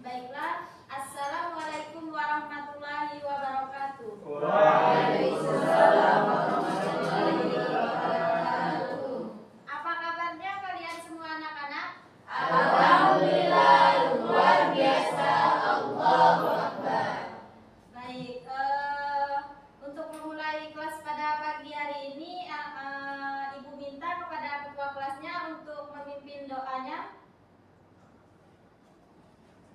Baiklah, Assalamualaikum warahmatullahi wabarakatuh. Waalaikumsalam warahmatullahi wabarakatuh. Apa kabarnya kalian semua anak-anak? Alhamdulillah, luar biasa. Allahu Akbar. Baik, untuk memulai kelas pada pagi hari ini, Ibu minta kepada ketua kelasnya untuk memimpin doanya.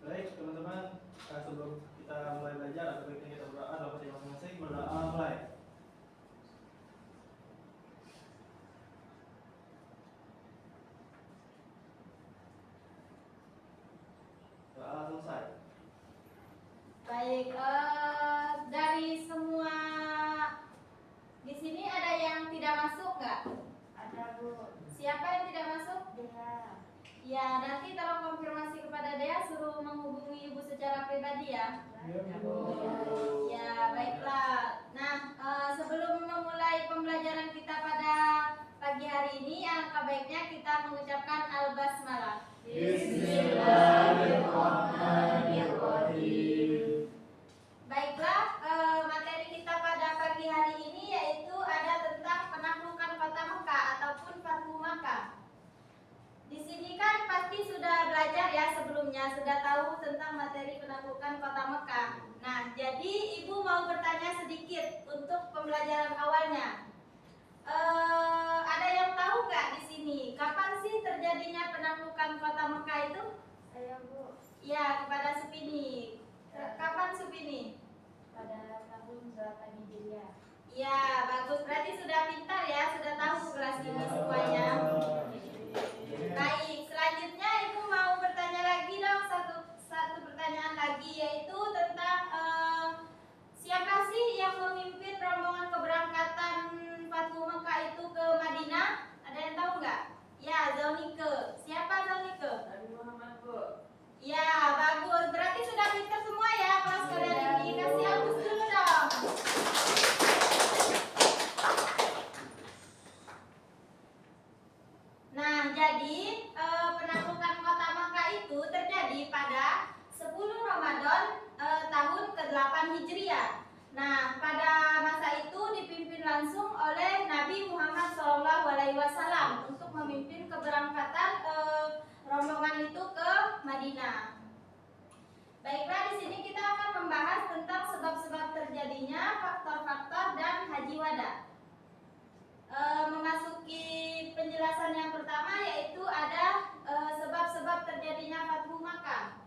Baik teman-teman, sebelum kita mulai belajar, ada baiknya kita berdoa dalam hati masing-masing. Berdoa mulai. Doa selesai. Baik, dari semua di sini ada yang tidak masuk nggak? Ada Bu. Siapa yang tidak masuk? Ya. Ya, nanti tolong konfirmasi kepada Dea, suruh menghubungi Ibu secara pribadi ya. Ya, baiklah. Nah, sebelum memulai pembelajaran kita pada pagi hari ini, alangkah baiknya kita mengucapkan al-basmalah. Bismillahirrahmanirrahim. Baiklah, materi kita pada pagi hari ini yaitu ada tentang penaklukan kota Mekah ataupun Fathu Makkah. Di sini kan pasti sudah belajar ya sebelumnya, sudah tahu tentang materi penaklukan kota Mekah. Nah, jadi Ibu mau bertanya sedikit untuk pembelajaran awalnya. Ada yang tahu nggak di sini kapan sih terjadinya penaklukan kota Mekah itu? Saya Bu. Ya, kepada Supini. Kapan Supini? Pada tahun 8 Hijriah. Ya, bagus. Berarti sudah pintar ya, sudah tahu kelas ini semuanya. Baik, selanjutnya Ibu mau bertanya lagi dong, satu pertanyaan lagi, yaitu tentang siapa sih yang memimpin rombongan keberangkatan Fathu Mekah itu ke Madinah? Ada yang tahu nggak? Ya, Zaunike. Siapa Zaunike? Nabi Muhammad Bu. Ya, bagus. Berarti sudah pintar semua ya kelas kalian ini. Kasih hapus dulu dong. Nah, jadi penaklukan kota Mekah itu terjadi pada 10 Ramadan tahun ke-8 Hijriah. Nah, pada masa itu dipimpin langsung oleh Nabi Muhammad SAW untuk memimpin keberangkatan rombongan itu ke Madinah. Baiklah, di sini kita akan membahas tentang sebab-sebab terjadinya faktor-faktor dan haji wada. Memasuki penjelasan yang pertama yaitu ada sebab-sebab terjadinya Fathu Makkah.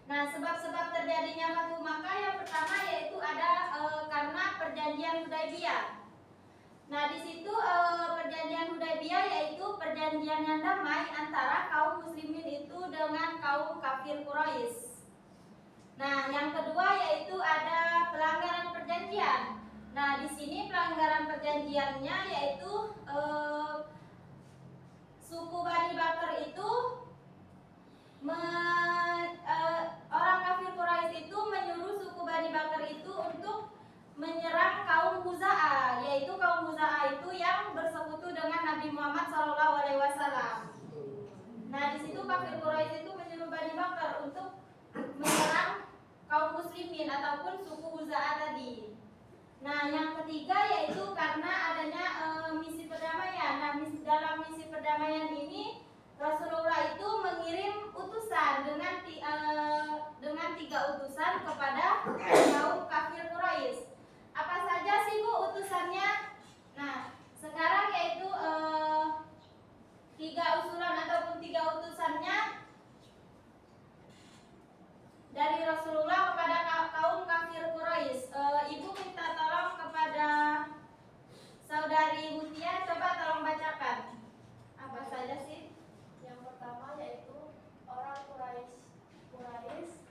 Nah, sebab-sebab terjadinya Fathu Makkah yang pertama yaitu ada karena perjanjian Hudaybiyah. Nah, di situ perjanjian Hudaybiyah yaitu perjanjian yang damai antara kaum muslimin itu dengan kaum kafir Quraisy. Nah, yang kedua yaitu ada pelanggaran perjanjian. Nah, di sini pelanggaran perjanjiannya yaitu suku Bani Bakar itu orang kafir Quraisy itu menyuruh suku Bani Bakar itu untuk menyerang kaum Khuza'ah, yaitu kaum Khuza'ah itu yang bersekutu dengan Nabi Muhammad SAW. Nah, di situ kafir Quraisy itu menyuruh Bani Bakar untuk menyerang kaum muslimin ataupun suku Khuza'ah tadi. Nah, yang ketiga yaitu karena adanya misi perdamaian. Nah, dalam misi perdamaian ini Rasulullah itu mengirim utusan dengan 3 utusan kepada kaum kafir Quraisy. Apa saja sih Bu utusannya? Nah, sekarang yaitu 3 usulan ataupun 3 utusannya dari Rasulullah kepada kaum kafir Quraisy. Ibu minta tolong kepada saudari Mutia, coba tolong bacakan. Apa saja sih? Yang pertama yaitu orang Quraisy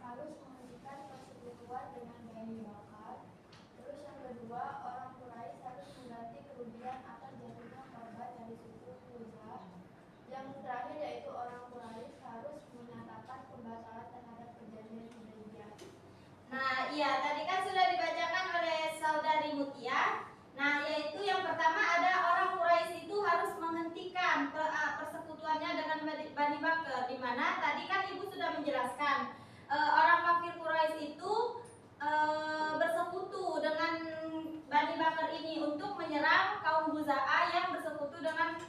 harus menghentikan persekutuan dengan Bani Bakar. Terus yang kedua, orang Quraisy harus mengganti kerugian atas jatuhnya korban dari suku Khuza'ah. Yang terakhir yaitu orang Quraisy harus menyatakan pembatalan terhadap perjanjian Hudaybiyah. Nah, iya, tadi kan sudah dibacakan oleh saudari Mutia. Nah, yaitu yang pertama ada orang Quraisy itu harus menghentikan persekutuannya dengan Bani Bakar, di mana tadi kan Ibu sudah menjelaskan menjelaskan orang kafir Quraisy itu bersekutu dengan Bani Bakar ini untuk menyerang kaum Khuza'ah yang bersekutu dengan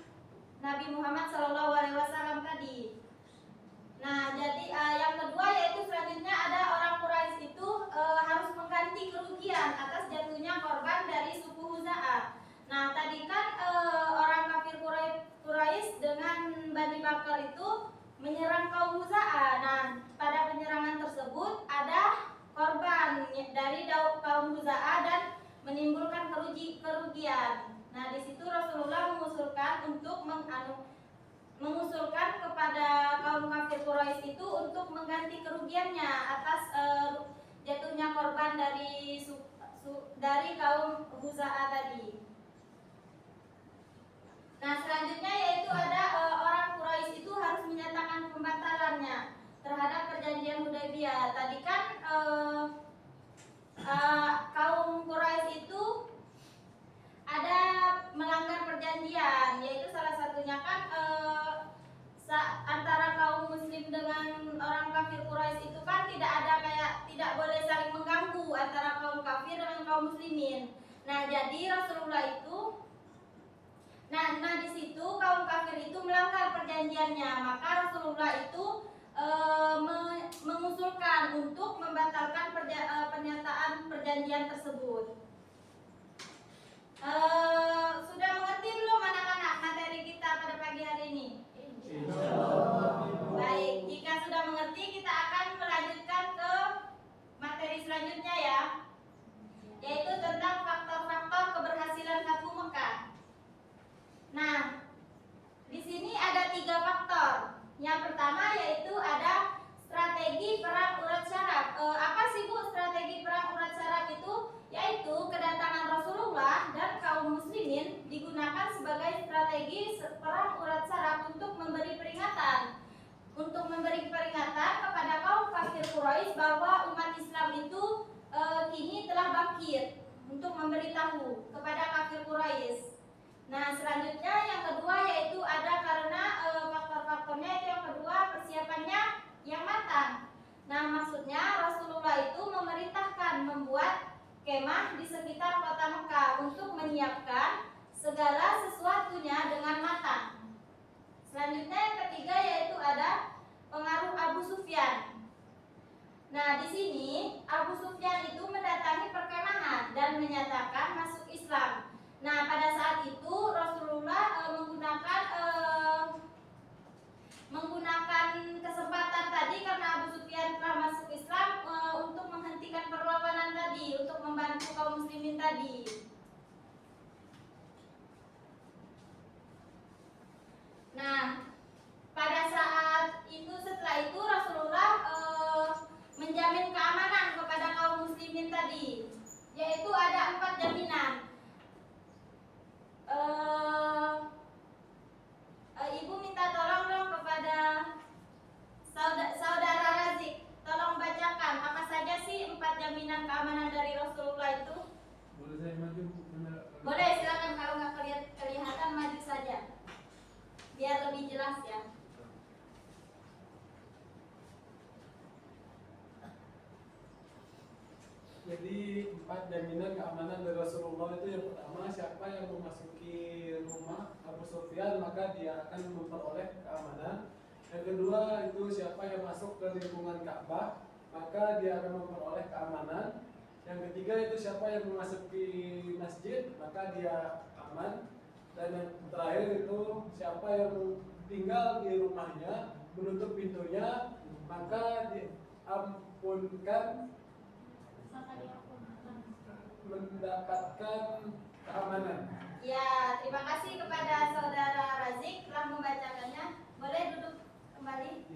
Nabi Muhammad SAW tadi. Nah, jadi yang kedua yaitu selanjutnya ada orang Quraisy itu harus mengganti kerugian atas jatuhnya korban dari suku Khuza'ah. Nah, tadi kan orang kafir Quraisy dengan Bani Bakar itu menyerang kaum Khuza'ah. Nah, pada penyerangan tersebut ada korban dari kaum Khuza'ah dan menimbulkan kerugian. Nah, di situ Rasulullah mengusulkan untuk mengusulkan kepada kaum kafir Quraisy itu untuk mengganti kerugiannya atas jatuhnya korban dari kaum Khuza'ah tadi. Nah, selanjutnya yaitu ada orang Quraisy itu harus menyatakan pembatalannya terhadap perjanjian Hudaybiyah. Tadi kan kaum Quraisy itu ada melanggar perjanjian, yaitu salah satunya kan antara kaum muslim dengan orang kafir Quraisy itu kan tidak boleh saling mengganggu antara kaum kafir dengan kaum muslimin. Nah, jadi Rasulullah itu Nah, di situ kaum kafir itu melanggar perjanjiannya, maka Rasulullah itu mengusulkan untuk membatalkan pernyataan perjanjian tersebut. Sudah mengerti belum anak-anak materi kita pada pagi hari ini? Baik, jika sudah mengerti kita akan melanjutkan ke materi selanjutnya ya, yaitu tentang faktor-faktor keberhasilan Fathu Mekah. Nah, di sini ada 3 faktor. Yang pertama yaitu ada strategi perang urat syarab. Apa sih Bu strategi perang urat syarab itu? Yaitu kedatangan Rasulullah dan kaum muslimin digunakan sebagai strategi perang urat syarab untuk memberi peringatan. Untuk memberi peringatan kepada kaum kafir Quraisy bahwa umat Islam itu kini telah bangkit, untuk memberitahu kepada kafir Quraisy. Nah, selanjutnya yang kedua yaitu ada karena faktor-faktornya itu yang kedua persiapannya yang matang. Nah, maksudnya Rasulullah itu memerintahkan membuat kemah di sekitar kota Mekah untuk menyiapkan segala sesuatunya dengan matang. Selanjutnya yang ketiga yaitu ada pengaruh Abu Sufyan. Nah, di sini Abu Sufyan itu mendatangi perkemahan dan menyatakan masuk Islam. Nah, pada saat itu Rasulullah menggunakan kesempatan tadi karena Abu Sufyan telah masuk Islam untuk menghentikan perlawanan tadi, untuk membantu kaum muslimin tadi. Nah, pada saat itu setelah itu Rasulullah menjamin keamanan kepada kaum muslimin tadi, yaitu ada 4 jaminan. Ibu minta tolong dong kepada saudara Razik, tolong bacakan apa saja sih 4 jaminan keamanan dari Rasulullah itu? Boleh saya maju? Boleh, silakan. Kalau nggak kelihatan maju saja, biar lebih jelas ya. Jadi 4 jaminan keamanan dari Rasulullah itu yang pertama, siapa yang memasuki rumah Abu Sufyan maka dia akan memperoleh keamanan. Yang kedua itu siapa yang masuk ke lingkungan Ka'bah maka dia akan memperoleh keamanan. Yang ketiga itu siapa yang memasuki masjid maka dia aman. Dan yang terakhir itu siapa yang tinggal di rumahnya menutup pintunya maka diampunkan, mendapatkan keamanan. Ya, terima kasih kepada saudara Razik telah membacakannya. Boleh duduk kembali.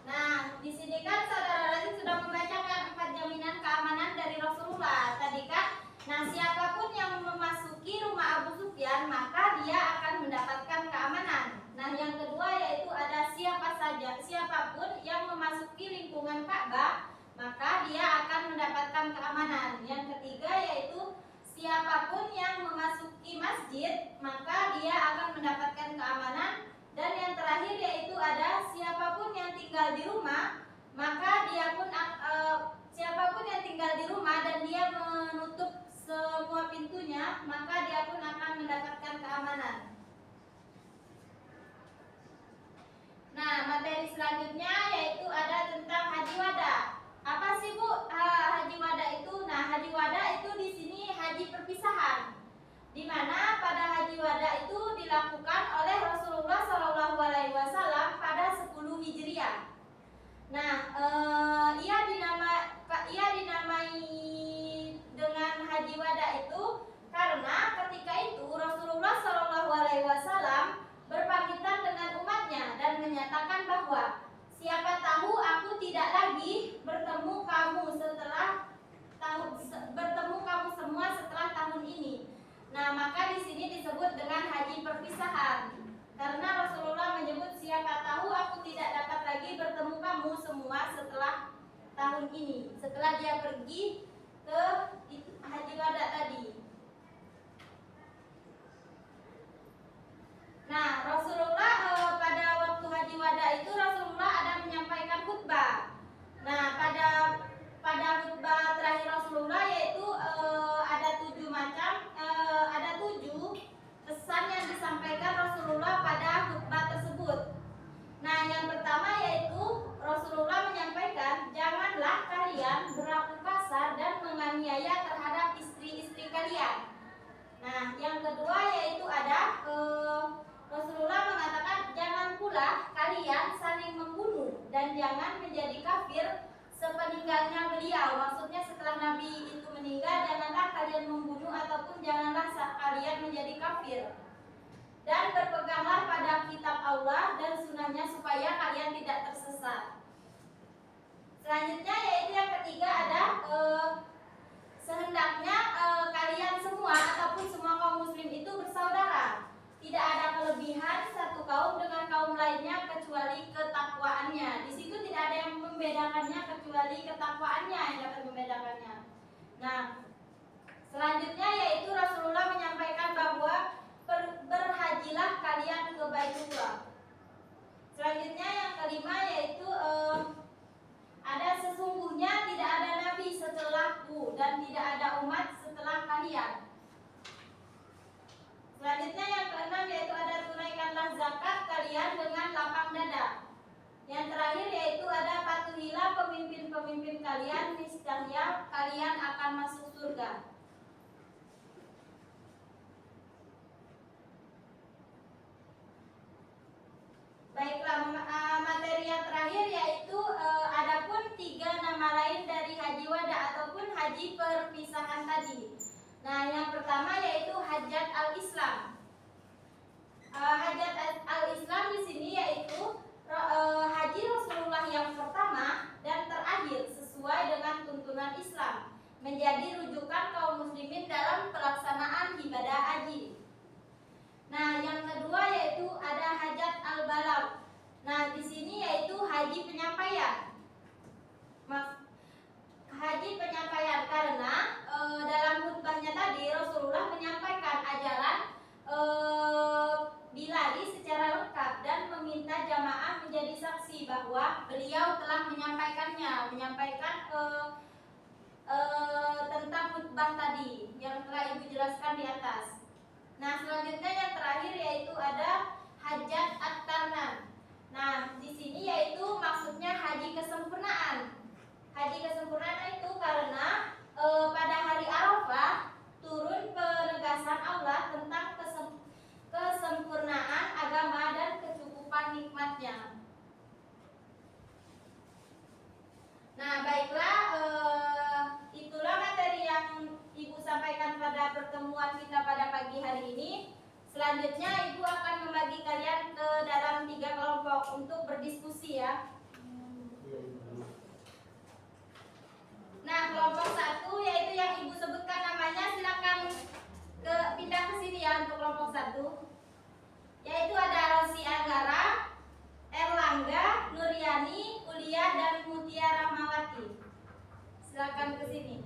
Nah, di sini kan saudara Razik sudah membacakan 4 jaminan keamanan dari Rasulullah. Tadi kan, nah siapapun yang memasuki rumah Abu Sufyan maka dia akan mendapatkan keamanan. Nah, yang kedua yaitu ada siapapun yang memasuki lingkungan Ka'bah maka dia akan mendapatkan keamanan. Yang ketiga yaitu siapapun yang memasuki masjid maka dia akan mendapatkan keamanan. Dan yang terakhir yaitu ada siapapun yang tinggal di rumah maka dia pun siapapun yang tinggal di rumah dan dia menutup semua pintunya, maka dia pun akan mendapatkan keamanan. Nah, materi selanjutnya yaitu ada tentang haji wada. Apa sih Bu haji wada itu? Nah, haji wada itu di sini haji perpisahan, di mana pada haji wada itu dilakukan oleh Rasulullah SAW pada 10 Hijriah. Nah, ia dinamai dengan haji wada itu karena ketika itu Rasulullah SAW berpamitan dengan umatnya dan menyatakan bahwa siapa tahu aku tidak lagi bertemu kamu semua setelah tahun ini. Nah, maka di sini disebut dengan haji perpisahan. Karena Rasulullah menyebut siapa tahu aku tidak dapat lagi bertemu kamu semua setelah tahun ini. Setelah dia pergi ke haji wada tadi. Nah, Rasulullah pada waktu haji wada itu Rasulullah ada menyampaikan khutbah. Nah, pada khutbah terakhir Rasulullah yaitu ada 7 pesan yang disampaikan Rasulullah pada khutbah tersebut. Nah, yang pertama yaitu Rasulullah menyampaikan, janganlah kalian berlaku kasar dan menganiaya terhadap istri-istri kalian. Nah, yang kedua yaitu ada Rasulullah mengatakan, jangan pula kalian saling membunuh dan jangan menjadi kafir sepeninggalnya beliau. Maksudnya setelah Nabi itu meninggal, janganlah kalian membunuh ataupun janganlah kalian menjadi kafir. Dan berpeganglah pada kitab Allah dan sunnahnya supaya kalian tidak tersesat. Selanjutnya yaitu yang ketiga ada sehendaknya kalian semua ataupun semua kaum muslim itu bersaudara. Tidak ada kelebihan satu kaum dengan kaum lainnya kecuali ketakwaannya. Di situ tidak ada yang membedakannya kecuali ketakwaannya yang dapat membedakannya. Nah, selanjutnya yaitu Rasulullah menyampaikan bahwa berhajilah kalian ke Baitullah. Selanjutnya yang kelima yaitu ada sesungguhnya tidak ada nabi setelahku dan tidak ada umat setelah kalian. Selanjutnya yang keenam yaitu ada tunaikanlah zakat kalian dengan lapang dada. Yang terakhir yaitu ada patuhilah pemimpin-pemimpin kalian, niscaya kalian akan masuk surga. Baiklah, materi yang terakhir yaitu adapun 3 nama lain dari haji wada ataupun haji perpisahan tadi. Nah, yang pertama yaitu hajat al-Islam. Hajat al-Islam di sini yaitu haji Rasulullah yang pertama dan terakhir sesuai dengan tuntunan Islam, menjadi rujukan kaum muslimin dalam pelaksanaan ibadah haji. Nah, yang kedua yaitu ada hajat al-balagh. Nah, di sini yaitu haji penyampaian. Haji penyampaian karena dalam khutbahnya tadi Rasulullah menyampaikan ajaran Bilali secara lengkap dan meminta jamaah menjadi saksi bahwa beliau telah menyampaikan tentang khutbah tadi yang telah Ibu jelaskan di atas. Nah, selanjutnya yang terakhir yaitu ada hajat at-tarnan. Nah, di sini yaitu maksudnya haji kesempurnaan. Haji kesempurnaan itu karena pada hari Arafah turun penegasan Allah tentang kesempurnaan agama dan kecukupan nikmatnya. Nah, baiklah, itulah materi yang Ibu sampaikan pada pertemuan kita pada pagi hari ini. Selanjutnya Ibu akan membagi kalian ke dalam 3 kelompok untuk berdiskusi ya. Nah, kelompok 1 yaitu yang Ibu sebutkan namanya, silakan pindah ke sini ya untuk kelompok 1. Yaitu ada Rosi Anggara, Erlangga, Nuryani, Ulia dan Mutia Rahmawati. Silakan ke sini.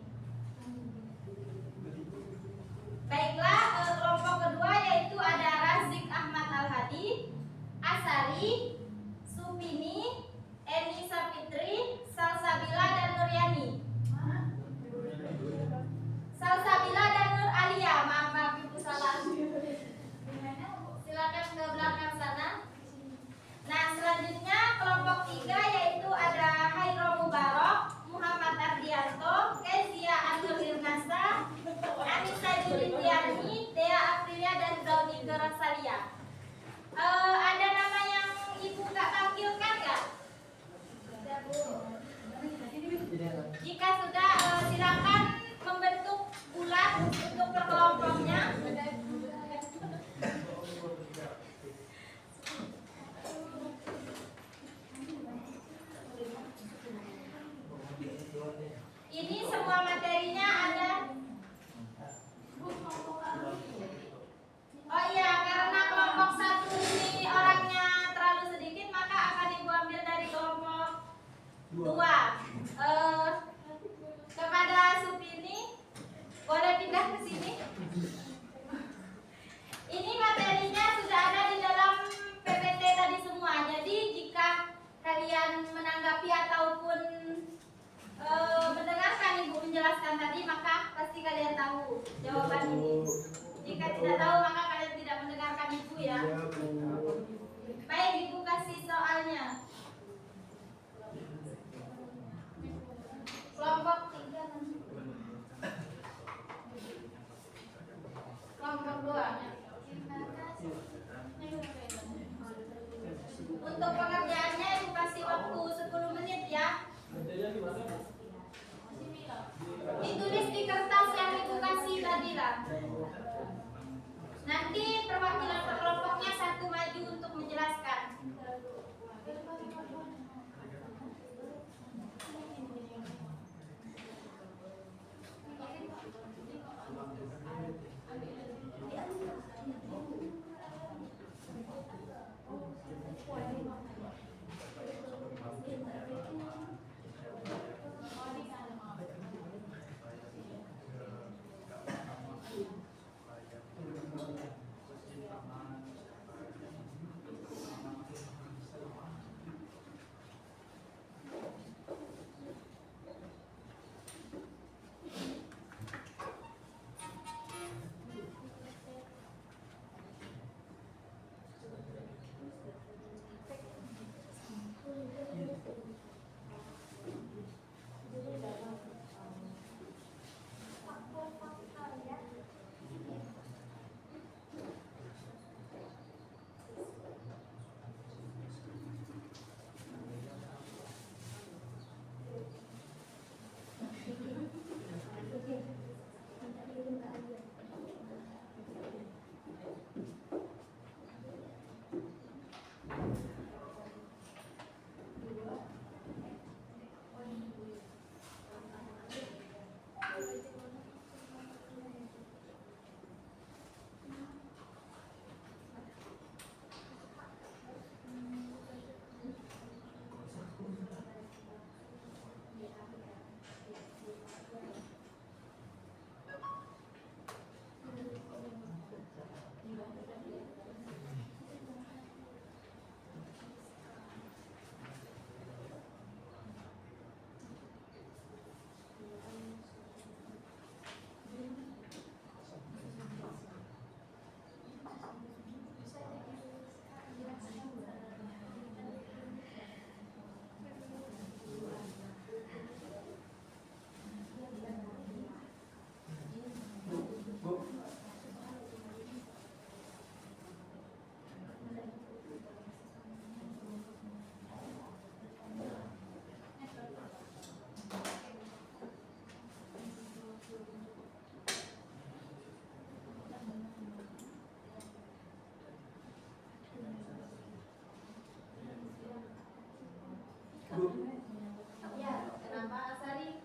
Baiklah, kelompok kedua yaitu ada Razik Ahmad Al-Hadi, Asari, Supini, Eni Sapitri, Ini semua materinya ada. Oh iya, karena kelompok satu ini orangnya terlalu sedikit, maka akan ibu ambil dari kelompok dua. Kepada Supini, boleh pindah ke sini. Ini materinya sudah ada di dalam PPT tadi semua. Jadi jika kalian menanggapi ataupun mendengarkan ibu menjelaskan tadi, maka pasti kalian tahu jawaban ini. Jika tidak tahu, maka kalian tidak mendengarkan ibu ya. Baik, ibu kasih soalnya. Kelompok 3 nanti. Kelompok 2. Untuk pengerjaannya ibu kasih waktu 10 menit ya. Ditulis di kertas yang ibu kasih tadi lah. Nanti perwakilan per kelompoknya satu maju untuk menjelaskan. Ya, kenapa Asari?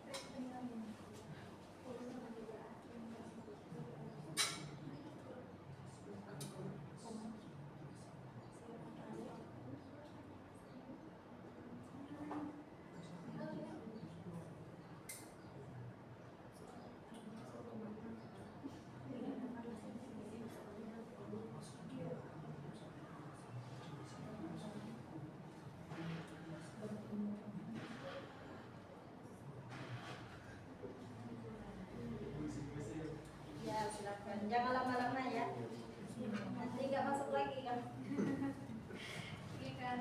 Ya, silakan. Jangan lama-lama ya. Nanti nggak masuk lagi kan? Oke kan?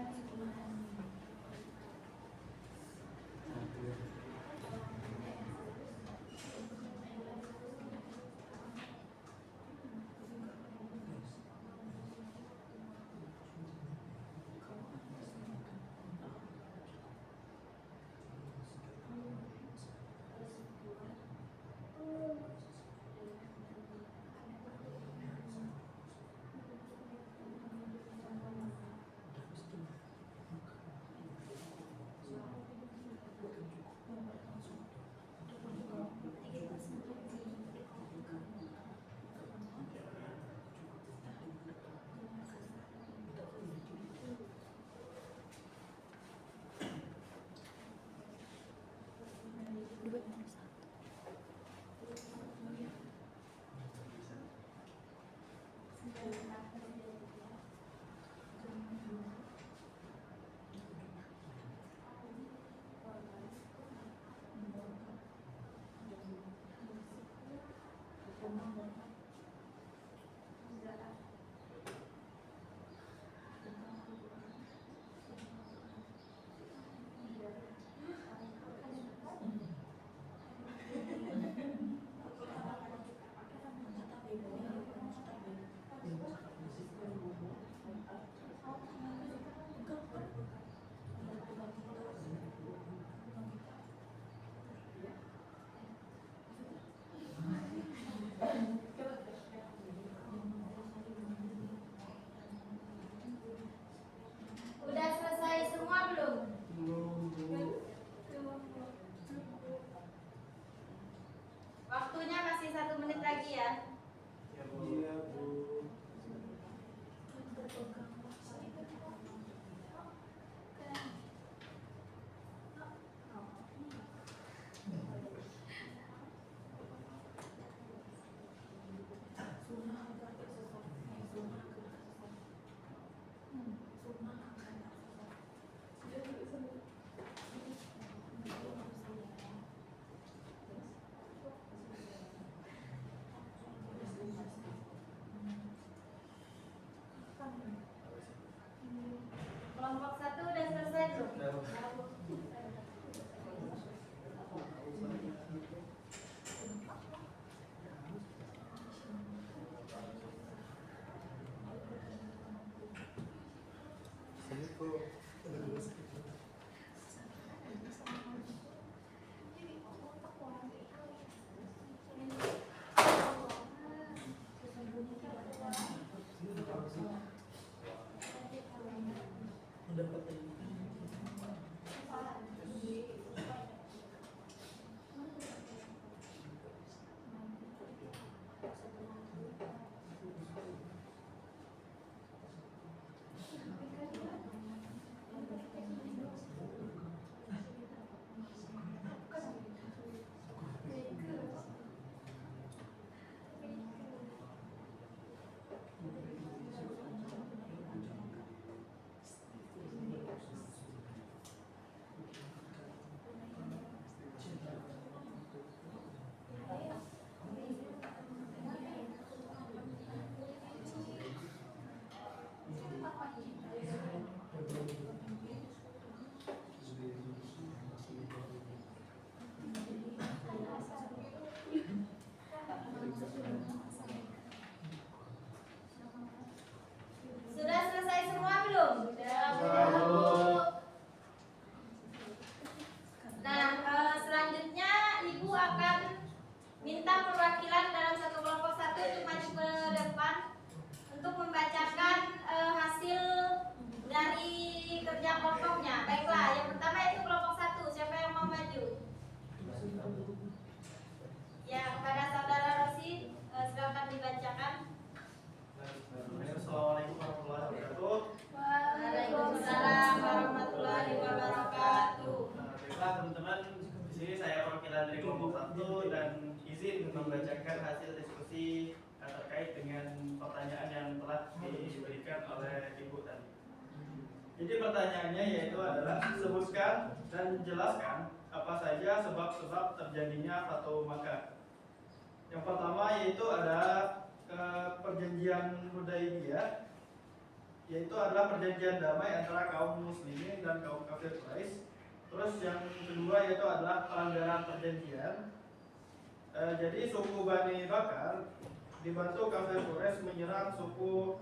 meminta perwakilan dalam satu kelompok satu untuk maju ke depan untuk membacakan hasil dari kerja kelompoknya. Baiklah, yang pertama itu kelompok satu. Siapa yang mau maju? Ya, kepada saudara Rosid, silakan dibacakan. Assalamualaikum warahmatullahi wabarakatuh. Waalaikumsalam warahmatullahi wabarakatuh. Baiklah teman-teman, di sini saya perwakilan dari kelompok 1 dan izin membacakan hasil diskusi terkait dengan pertanyaan yang telah diberikan oleh Ibu tadi. Jadi pertanyaannya yaitu adalah sebutkan dan jelaskan apa saja sebab-sebab terjadinya Fatu Makkah. Yang pertama yaitu ada perjanjian Hudaybiyah, yaitu adalah perjanjian damai antara kaum muslimin dan kaum kafir Quraisy. Terus yang kedua yaitu adalah pelanggaran perjanjian. Jadi suku Bani Bakar dibantu kafir Quraisy menyerang suku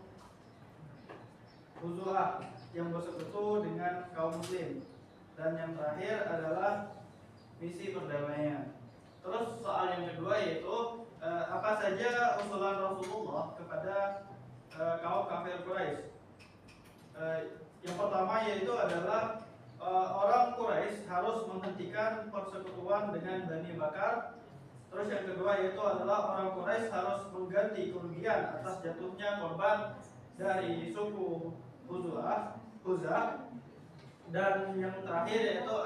Huzaah yang bersekutu dengan kaum muslim. Dan yang terakhir adalah misi perdamaian. Terus soal yang kedua yaitu apa saja usulan Rasulullah kepada kaum kafir Quraisy. Yang pertama yaitu adalah orang Quraisy harus menghentikan persekutuan dengan Bani Bakar. Terus yang kedua yaitu adalah orang Quraisy harus mengganti kerugian atas jatuhnya korban dari suku Huzah. Dan yang terakhir yaitu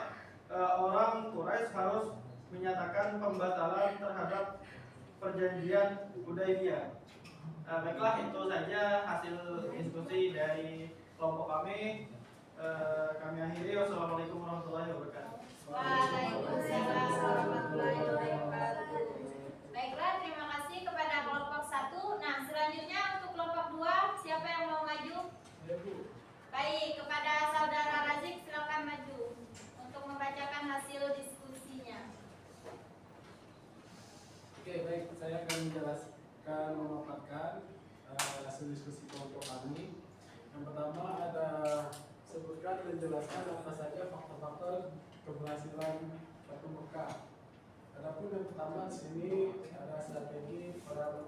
orang Quraisy harus menyatakan pembatalan terhadap perjanjian Hudaybiyah. Baiklah, itu saja hasil diskusi dari kelompok kami. Kami akhiri. Wassalamualaikum warahmatullahi wabarakatuh. Waalaikumsalam warahmatullahi wabarakatuh. Baiklah, terima kasih kepada kelompok 1. Nah, selanjutnya untuk kelompok 2, siapa yang mau maju? Baik, kepada saudara Razik silakan maju untuk membacakan hasil diskusinya. Oke, baik, saya akan menjelaskan memaparkan hasil diskusi kelompok kami. Yang pertama ada sebutkan dan jelaskan apa saja faktor-faktor keberhasilan Fatu Makkah. Adapun yang pertama di sini ada strategi perang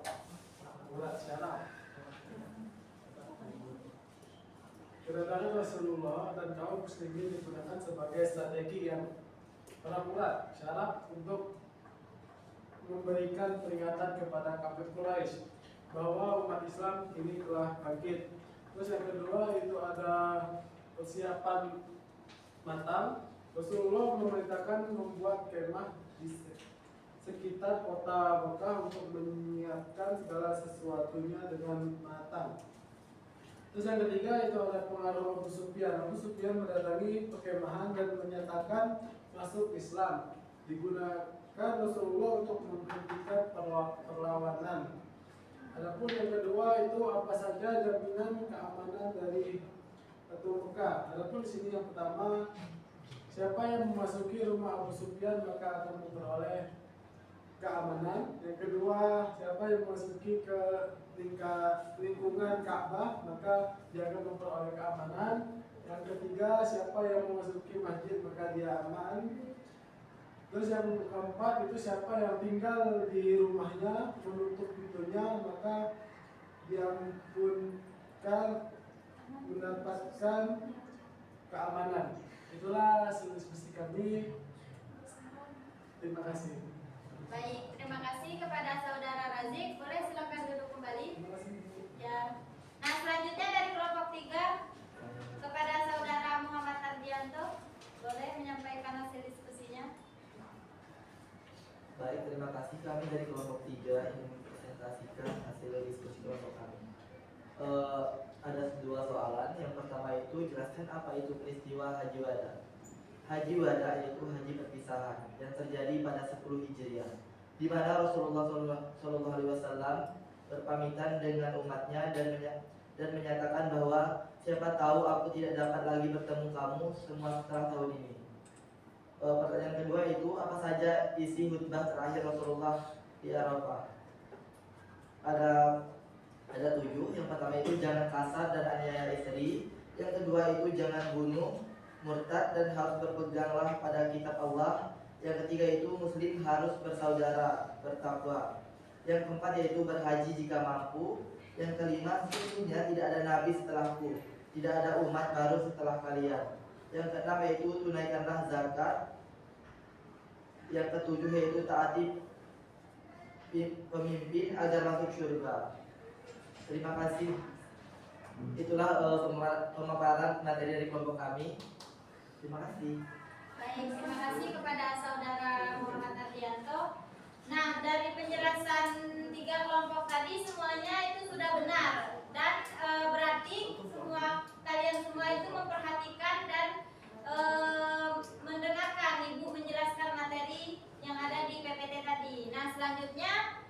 urat syarat. Kedatangan Rasulullah dan kaum muslimin digunakan sebagai strategi yang perang urat syarat untuk memberikan peringatan kepada kafir Quraisy bahwa umat Islam ini telah bangkit. Terus yang kedua itu ada persiapan matang. Rasulullah memerintahkan membuat kemah di sekitar kota Mekah untuk menyiapkan segala sesuatunya dengan matang. Terus yang ketiga itu ada pengaruh Abu Sufyan. Abu Sufyan mendatangi perkemahan dan menyatakan masuk Islam. Digunakan Rasulullah untuk menghentikan perlawanan. Adapun yang kedua itu apa saja jaminan keamanan dari Fatu Makkah. Adapun di sini yang pertama, siapa yang memasuki rumah Abu Sufyan maka akan memperoleh keamanan. Yang kedua, siapa yang memasuki ke lingkungan Ka'bah maka dia akan memperoleh keamanan. Yang ketiga, siapa yang memasuki masjid maka dia aman. Terus yang keempat itu siapa yang tinggal di rumahnya menutup pintunya maka dia pun akan mendapatkan keamanan. Itulah hasil diskusi kami. Terima kasih. Baik, terima kasih kepada saudara Razik. Boleh silakan duduk kembali. Terima kasih. Ya. Nah, selanjutnya dari kelompok 3 kepada saudara Muhammad Ardianto, boleh menyampaikan hasil diskusinya. Baik, terima kasih. Kami dari kelompok 3 ingin mempresentasikan hasil diskusi kelompok kami. Ada dua soalan. Yang pertama itu jelaskan apa itu peristiwa Haji Wada. Haji Wada yaitu haji perpisahan yang terjadi pada 10 Hijriah, di mana Rasulullah SAW berpamitan dengan umatnya dan menyatakan bahwa siapa tahu aku tidak dapat lagi bertemu kamu semua setelah tahun ini. Pertanyaan kedua itu apa saja isi khutbah terakhir Rasulullah di Arafah? Ada 7. Yang pertama itu jangan kasar dan aniaya istri. Yang kedua itu jangan bunuh, murtad dan harus berpeganglah pada kitab Allah. Yang ketiga itu muslim harus bersaudara, bertakwa. Yang keempat yaitu berhaji jika mampu. Yang kelima, sesungguhnya tidak ada nabi setelahku, tidak ada umat baru setelah kalian. Yang keenam yaitu tunaikanlah zakat. Yang ketujuh yaitu taati pemimpin agar masuk surga. Terima kasih. Itulah pemaparan materi dari kelompok kami. Terima kasih. Baik, terima kasih kepada saudara Muhammad Ardianto. Nah, dari penjelasan 3 kelompok tadi semuanya itu sudah benar dan berarti kalian semua itu memperhatikan dan mendengarkan Ibu menjelaskan materi yang ada di PPT tadi. Nah, selanjutnya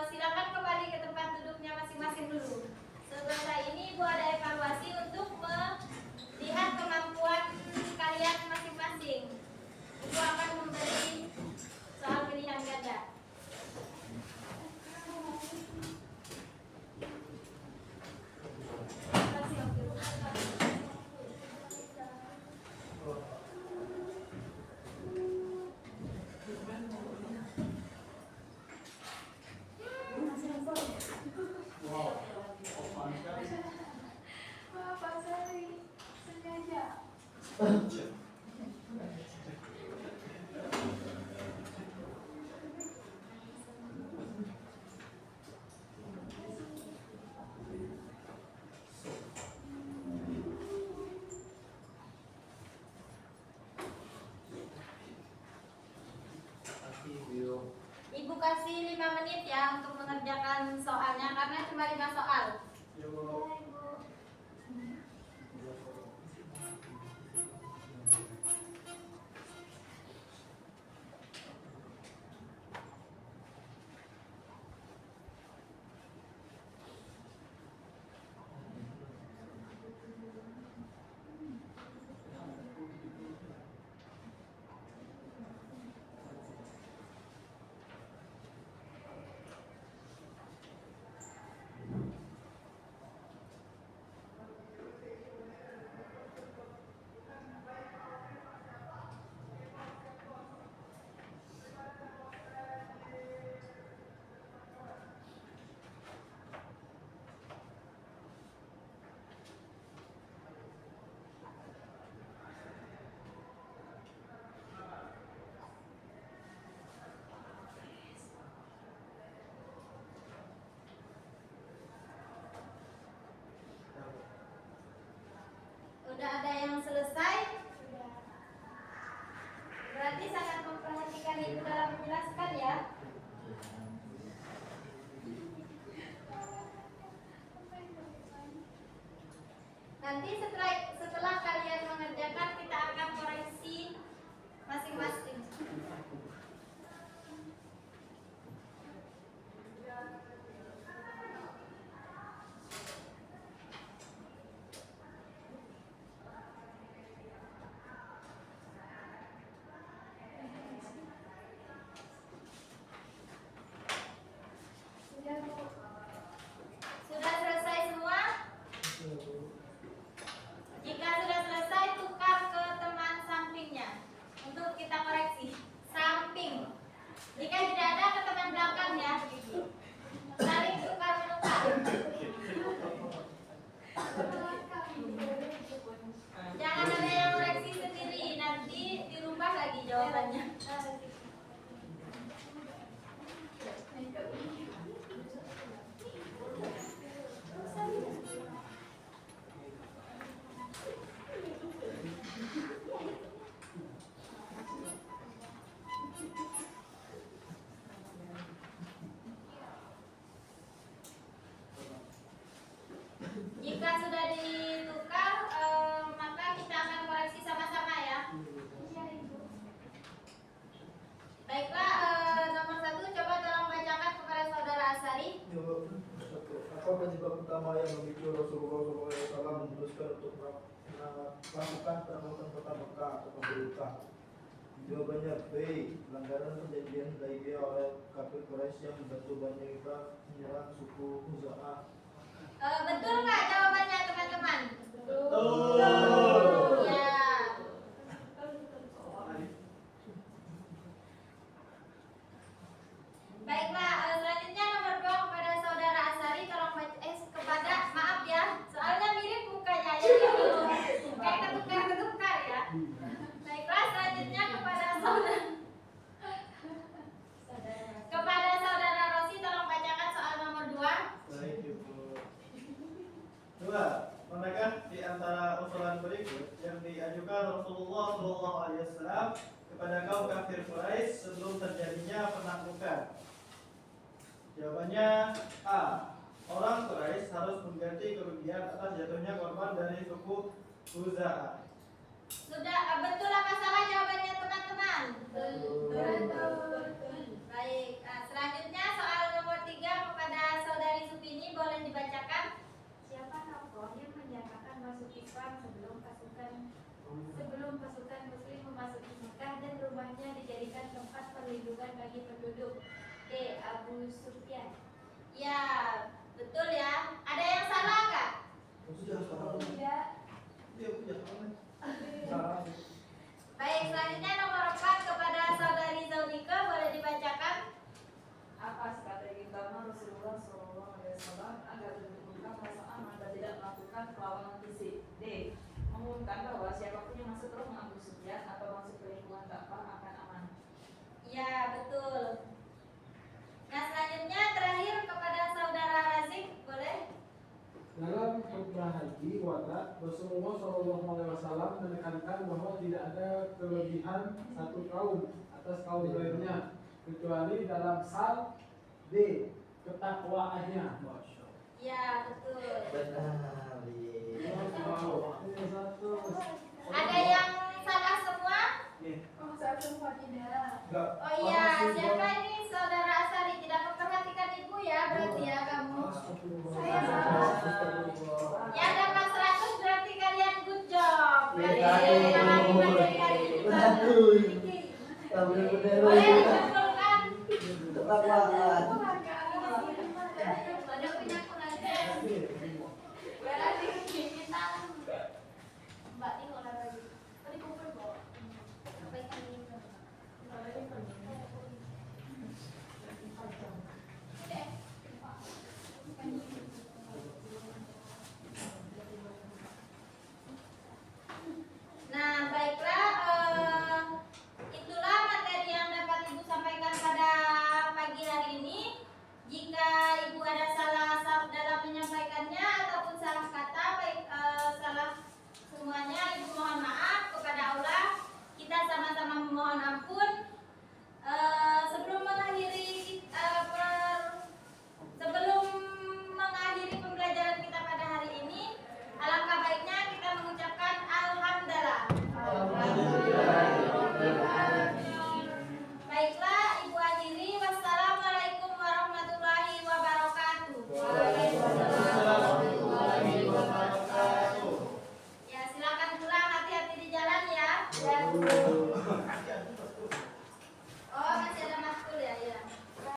silakan kembali ke tempat duduknya masing-masing dulu. Selesai ini Ibu ada evaluasi untuk melihat kemampuan kalian masing-masing. Ibu akan memberi soal pilihan ganda. Bapak Sari sengaja. Ibu kasih 5 menit ya untuk mengerjakan soalnya karena cuma 5 soal. Udah ada yang selesai? Berarti sangat memperhatikan Ibu dalam menjelaskan ya. Nanti setelah kalian mengerjakan kita akan koreksi masing-masing. Sudah selesai semua? Jika sudah selesai, tukar ke teman sampingnya untuk kita koreksi. Samping. Jika tidak ada, ke teman belakang ya. Saling tukar menukar. Jangan ada yang koreksi sendiri, nanti dirubah lagi jawabannya. Jika sudah ditukar, maka kita akan koreksi sama-sama ya. Baiklah, nomor 1 coba tolong bacakan kepada saudara Asari. Apa penyebab utama yang memicu Rasulullah SAW memutuskan untuk melakukan penaklukan kota Mekah atau pemerintah? Jawabannya B. Pelanggaran perjanjian Hudaybiyah oleh kafir Quraisy yang membantu Bani Ibrah menyerang suku Khuza'ah. Betul nggak jawabannya teman-teman? Betul. Ya. kepada kaum kafir Quraisy sebelum terjadinya penaklukan? Jawabannya A. Orang Quraisy harus mengganti kerugian atas jatuhnya korban dari suku Khuza'ah. Sudah betul apa salah jawabannya teman-teman? Betul. Baik, selanjutnya soal nomor 3 kepada saudari Supini, boleh dibacakan? Siapa tokoh yang menyatakan masuk Islam sebelum pasukan Muslim memasuki Mekah dan rumahnya dijadikan tempat perlindungan bagi penduduk? D. Abu Sufyan. Ya, betul ya. Ada yang salah nggak? Sudah sekarang. Tidak. Dia punya kawan. Salah. Baik, selanjutnya nomor 4 kepada saudari Zaunika, boleh dibacakan? Apa strategi utama Rasulullah SAW agar menumbuhkan rasa aman dan tidak melakukan perlawanan fisik? D. Mengumumkan bahwa siapapun yang masuk rumah Abu Sufyan atau masuk ke lingkungan Ka'bah akan aman. Ya, betul. Nah, selanjutnya terakhir kepada saudara Razik, boleh? Dalam khutbah haji wada, Rasulullah SAW menekankan bahwa tidak ada kelebihan satu kaum atas kaum lainnya kecuali dalam sal D. ketakwaannya. Ya, betul. Benar. Ada yang salah semua? Oh, saya semua tidak. Enggak. Oh iya, siapa ini saudara Asari? Tidak memperhatikan ibu ya, berarti ya kamu. Saya Yang dapat 100 berarti kalian good job. Berarti Iya, mengalami iya. materi hari ini. Aduh. Boleh Benar-benar. dikumpulkan? Ketakwaan.